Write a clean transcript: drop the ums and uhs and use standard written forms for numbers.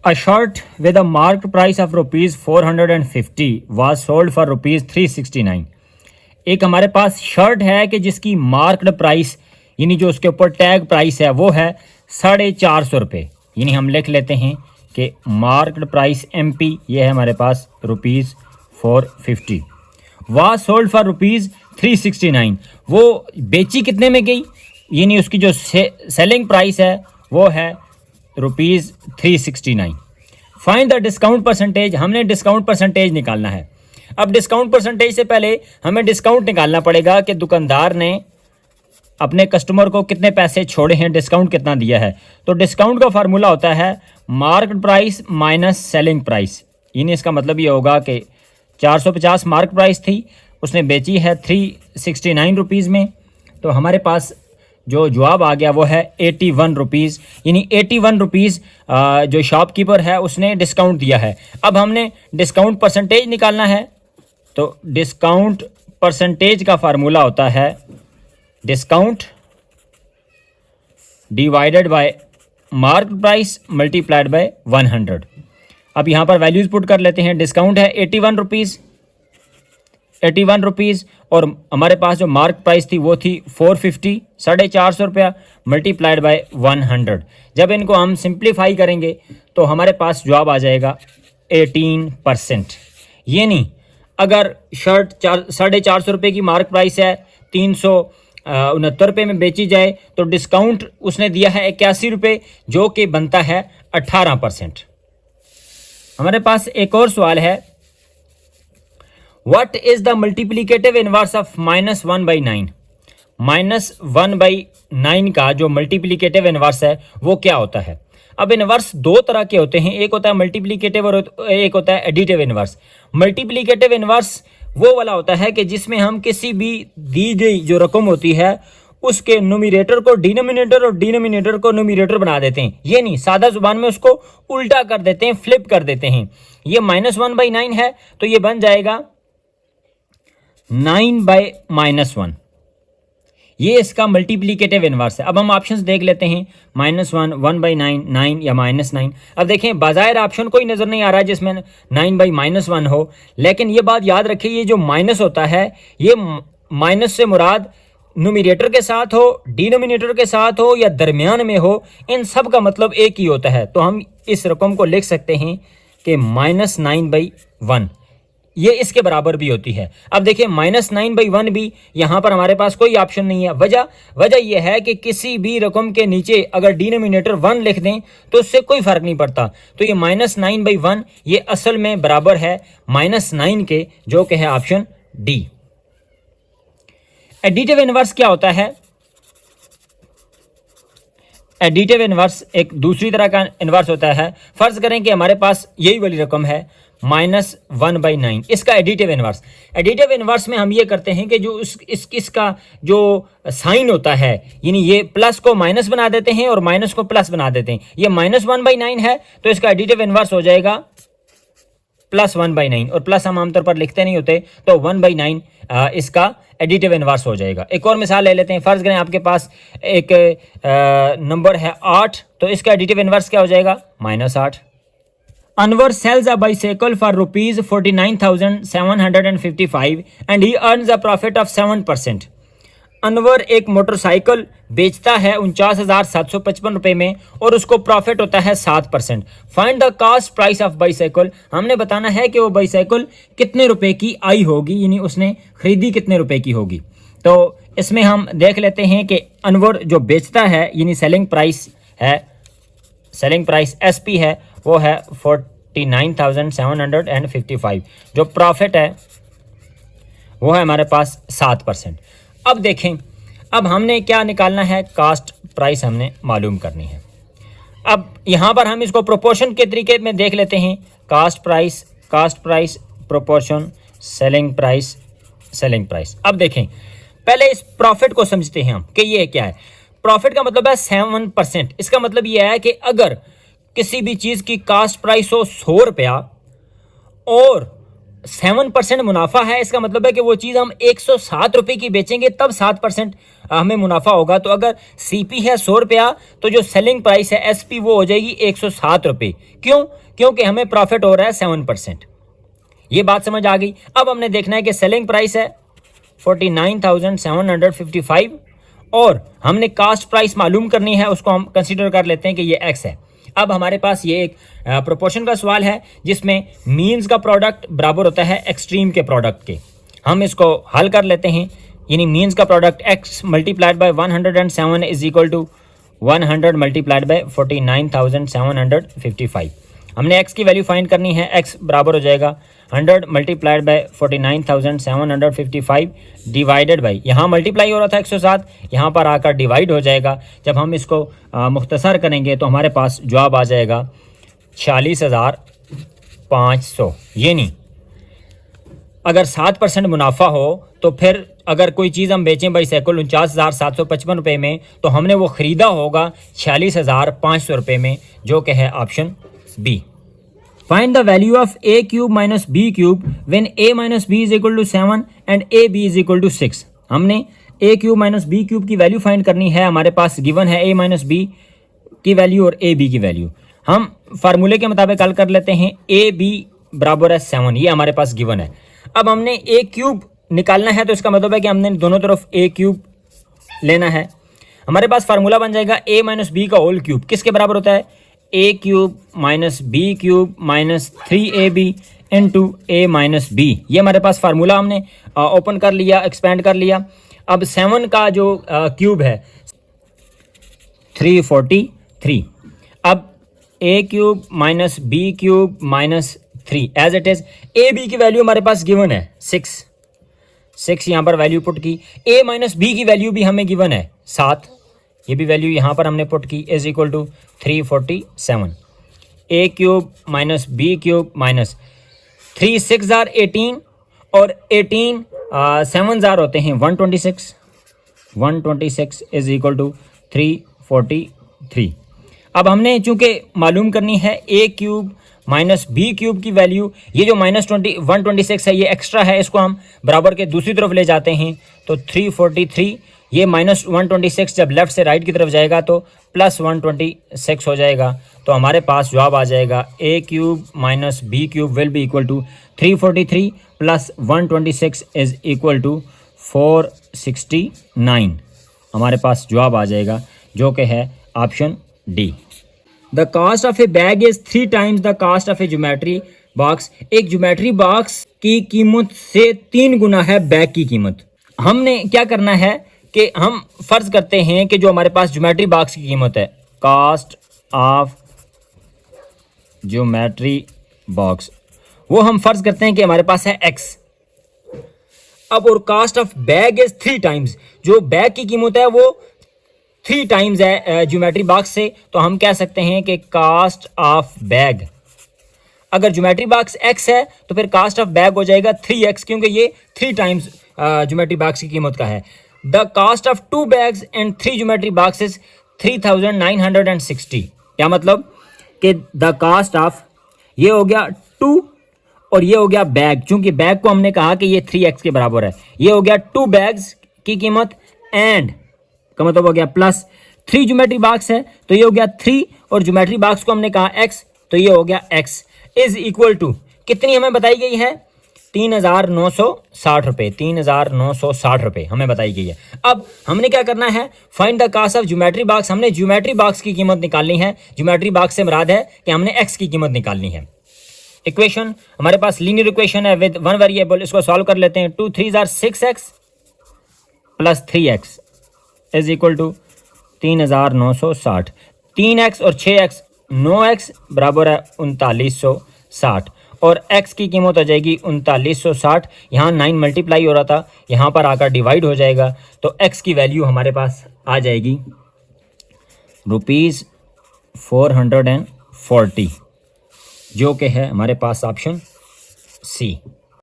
A shirt with a marked price of rupees 450 was sold for rupees 369। एक हमारे पास shirt है कि जिसकी मार्क्ड प्राइस यानी जो उसके ऊपर टैग प्राइस है वो है 450 रुपये। यानी हम लिख लेते हैं कि मार्क्ड प्राइस MP ये है हमारे पास rupees 450। Was sold for rupees 369। वो बेची कितने में गई, यानी उसकी जो सेलिंग प्राइस है वो है rupees 369। Find the discount percentage. हमने डिस्काउंट परसेंटेज निकालना है। अब डिस्काउंट परसेंटेज से पहले हमें डिस्काउंट निकालना पड़ेगा कि दुकानदार ने अपने कस्टमर को कितने पैसे छोड़े हैं, डिस्काउंट कितना दिया है। तो डिस्काउंट का फार्मूला होता है market price minus selling price. यानी इसका मतलब ये होगा कि 450 मार्केट प्राइस थी, उसने बेची है 369 रुपीज़ में, तो हमारे पास जो जवाब आ गया वो है 81 रुपीज़। यानी 81 रुपीज़ जो शॉपकीपर है उसने डिस्काउंट दिया है। अब हमने डिस्काउंट परसेंटेज निकालना है, तो डिस्काउंट परसेंटेज का फार्मूला होता है discount divided by market price multiplied by 100। अब यहाँ पर वैल्यूज़ पुट कर लेते हैं। डिस्काउंट है 81 रुपीज़, 81 रुपीज़, और हमारे पास जो मार्क प्राइस थी वो थी 450, 450 रुपया, मल्टीप्लाइड बाय 100। जब इनको हम सिंप्लीफाई करेंगे तो हमारे पास जवाब आ जाएगा 18%। यानी अगर शर्ट 450 रुपये की मार्क प्राइस है, 369 रुपये में बेची जाए तो डिस्काउंट उसने दिया है 81 रुपये, जो कि बनता है 18%। हमारे पास एक और सवाल है, What is the multiplicative inverse of -1/9? -1/9 का जो मल्टीप्लिकेटिव इन्वर्स है वो क्या होता है। अब इन्वर्स दो तरह के होते हैं, एक होता है मल्टीप्लिकेटिव और एक होता है एडिटिव इन्वर्स। मल्टीप्लिकेटिव इन्वर्स वो वाला होता है कि जिसमें हम किसी भी दी गई जो रकम होती है उसके न्यूमरेटर को डिनोमिनेटर और डिनोमिनेटर को न्यूमरेटर बना देते हैं। ये नहीं, सादा जुबान में उसको उल्टा कर देते हैं, फ्लिप कर देते हैं। ये -1/9 है तो ये बन जाएगा 9/-1। ये इसका मल्टीप्लिकेटिव इन्वर्स है। अब हम ऑप्शंस देख लेते हैं, -1, 1/9, 9 या -9। अब देखें बाज़ाहिर ऑप्शन कोई नज़र नहीं आ रहा है जिसमें 9/-1 हो, लेकिन ये बात याद रखिए, ये जो माइनस होता है ये माइनस से मुराद न्यूमरेटर के साथ हो, डिनोमिनेटर के साथ हो या दरमियान में हो, इन सब का मतलब एक ही होता है। तो हम इस रकम को लिख सकते हैं कि -9/1 ये इसके बराबर भी होती है। अब देखिए -9/1 भी यहाँ पर हमारे पास कोई ऑप्शन नहीं है। वजह यह है कि किसी भी रकम के नीचे अगर डिनोमिनेटर 1 लिख दें तो उससे कोई फ़र्क नहीं पड़ता। तो ये -9/1 ये असल में बराबर है -9 के, जो कि है ऑप्शन डी। एडिटिव इन्वर्स क्या होता है? एडिटिव इन्वर्स एक दूसरी तरह का इन्वर्स होता है। फर्ज करें कि हमारे पास यही वाली रकम है -1/9, इसका एडिटिव इन्वर्स। एडिटिव इन्वर्स में हम ये करते हैं कि जो इसका जो साइन होता है, यानी ये प्लस को माइनस बना देते हैं और माइनस को प्लस बना देते हैं। ये -1/9 है तो इसका एडिटिव इन्वर्स हो जाएगा +1/9, और प्लस हम आमतौर पर लिखते नहीं होते, तो 1/9 इसका एडिटिव इन्वर्स हो जाएगा। एक और मिसाल ले लेते हैं। फर्ज करें आपके पास एक नंबर है 8, तो इसका एडिटिव इन्वर्स क्या हो जाएगा? -8। Anwar sells a bicycle for rupees 49,755 and he earns a profit of 7%. Anwar एक मोटरसाइकिल बेचता है 49,755 रुपये में और उसको प्रॉफिट होता है 7%। Find the cost price of bicycle. हमने बताना है कि वो बाईसाइकिल कितने रुपए की आई होगी, यानी उसने खरीदी कितने रुपए की होगी। तो इसमें हम देख लेते हैं कि अनवर जो बेचता है यानी सेलिंग प्राइस है, सेलिंग प्राइस SP है, वो है 49,755। जो प्रॉफिट है वो है हमारे पास 7%। अब देखें, अब हमने क्या निकालना है? कास्ट प्राइस हमने मालूम करनी है। अब यहाँ पर हम इसको प्रोपोर्शन के तरीके में देख लेते हैं। Cost price proportion, selling price, selling price. अब देखें, पहले इस प्रॉफिट को समझते हैं हम कि ये क्या है। प्रॉफिट का मतलब है 7%। इसका मतलब ये है कि अगर किसी भी चीज़ की कास्ट प्राइस हो 100 रुपया और 7% मुनाफा है, इसका मतलब है कि वो चीज़ हम 107 रुपये की बेचेंगे तब 7% हमें मुनाफा होगा। तो अगर सीपी है 100 रुपया तो जो सेलिंग प्राइस है एसपी वो हो जाएगी 107 रुपये। क्यों? क्योंकि हमें प्रॉफिट हो रहा है 7%। ये बात समझ आ गई। अब हमने देखना है कि सेलिंग प्राइस है 49,755 और हमने कास्ट प्राइस मालूम करनी है, उसको हम कंसीडर कर लेते हैं कि ये एक्स है। अब हमारे पास ये एक प्रोपोर्शन का सवाल है जिसमें मीन्स का प्रोडक्ट बराबर होता है एक्सट्रीम के प्रोडक्ट के। हम इसको हल कर लेते हैं, यानी मीन्स का product x multiplied by 107 is equal to 100 multiplied by 49,755। हमने x की वैल्यू फाइंड करनी है। x बराबर हो जाएगा 100 मल्टीप्लाइड बाय 49,755 डिवाइडेड बाई, यहाँ मल्टीप्लाई हो रहा था 107, यहाँ पर आकर डिवाइड हो जाएगा। जब हम इसको मुख्तसर करेंगे तो हमारे पास जवाब आ जाएगा 46,500। ये नहीं, अगर 7% मुनाफा हो तो फिर अगर कोई चीज़ हम बेचें बाई सैकुल 49,755 रुपये में तो हमने वो ख़रीदा होगा 46,500 रुपये में, जो कि है option B. Find the value of a cube minus b cube when a minus b is equal to 7 and a b is equal to 6। हमने a cube minus b cube की वैल्यू फाइंड करनी है। हमारे पास given है a minus b की value और a b की वैल्यू। हम फार्मूले के मुताबिक हल कर लेते हैं। a b बराबर है 7, ये हमारे पास गिवन है। अब हमने a क्यूब निकालना है तो इसका मतलब है कि हमने दोनों तरफ a क्यूब लेना है। हमारे पास फार्मूला बन जाएगा a माइनस बी का होल क्यूब किसके बराबर होता है? a cube minus B cube minus 3ab into a minus B. ये हमारे पास फार्मूला हमने ओपन कर लिया, एक्सपेंड कर लिया। अब 7 का जो क्यूब है 343। अब a cube minus B cube minus 3 as it is. a b की वैल्यू हमारे पास गिवन है 6 यहाँ पर वैल्यू पुट की। a माइनस बी की वैल्यू भी हमें गिवन है 7, ये भी वैल्यू यहाँ पर हमने पुट की is equal to 347। a cube minus B cube minus 3 6 जार 18 और 18 7 जार होते हैं 126 इज इक्वल टू 343। अब हमने चूंकि मालूम करनी है a cube minus B cube की वैल्यू, ये जो माइनस 126 है ये एक्स्ट्रा है, इसको हम बराबर के दूसरी तरफ ले जाते हैं तो 343, ये माइनस 126 जब लेफ्ट से राइट की तरफ जाएगा तो प्लस 126 हो जाएगा। तो हमारे पास जवाब आ जाएगा a cube minus B cube will be equal to 343 plus 126 is equal to 469। हमारे पास जवाब आ जाएगा जो कि है option D. The cost of a bag is 3 times the cost of a geometry box. एक ज्योमेट्री बॉक्स की कीमत से 3 गुना है बैग की कीमत। हमने क्या करना है कि हम फर्ज करते हैं कि जो हमारे पास ज्योमेट्री बॉक्स की कीमत है, कास्ट ऑफ ज्योमेट्री बॉक्स, वो हम फर्ज करते हैं कि हमारे पास है x। अब और cost of bag is 3 times, जो बैग की कीमत है वो 3 टाइम्स है ज्योमेट्री बॉक्स से, तो हम कह सकते हैं कि कास्ट ऑफ बैग, अगर ज्योमेट्री बॉक्स x है तो फिर कास्ट ऑफ बैग हो जाएगा 3x, क्योंकि ये 3 टाइम्स ज्योमेट्री बॉक्स की कीमत का है। The cost of 2 bags and 3 geometry boxes 3,960। क्या मतलब कि द कास्ट ऑफ, ये हो गया 2 और ये हो गया बैग, चूंकि बैग को हमने कहा कि ये 3x के बराबर है, ये हो गया 2 बैग्स की कीमत एंड का मतलब हो गया प्लस 3 ज्योमेट्री बॉक्स है तो ये हो गया 3 और ज्योमेट्री बॉक्स को हमने कहा x तो ये हो गया x इज इक्वल टू कितनी हमें बताई गई है? 3,960 रुपये। 3,960 रुपये हमें बताई गई है। अब हमने क्या करना है? Find the cost of geometry box. हमने ज्योमेट्री बॉक्स की कीमत निकालनी है। ज्योमेट्री बॉक्स से मुराद है कि हमने x की कीमत निकालनी है। इक्वेशन हमारे पास लीनियर इक्वेशन है विद 1 वेरिएबल, इसको सॉल्व कर लेते हैं। 2 3 जार 6x plus 3x is equal to 3,960। 3x और 6x 9x बराबर है 3960 और x की कीमत हो जाएगी 3960। यहाँ 9 मल्टीप्लाई हो रहा था, यहाँ पर आकर डिवाइड हो जाएगा तो x की वैल्यू हमारे पास आ जाएगी ₹440, जो कि है हमारे पास ऑप्शन सी।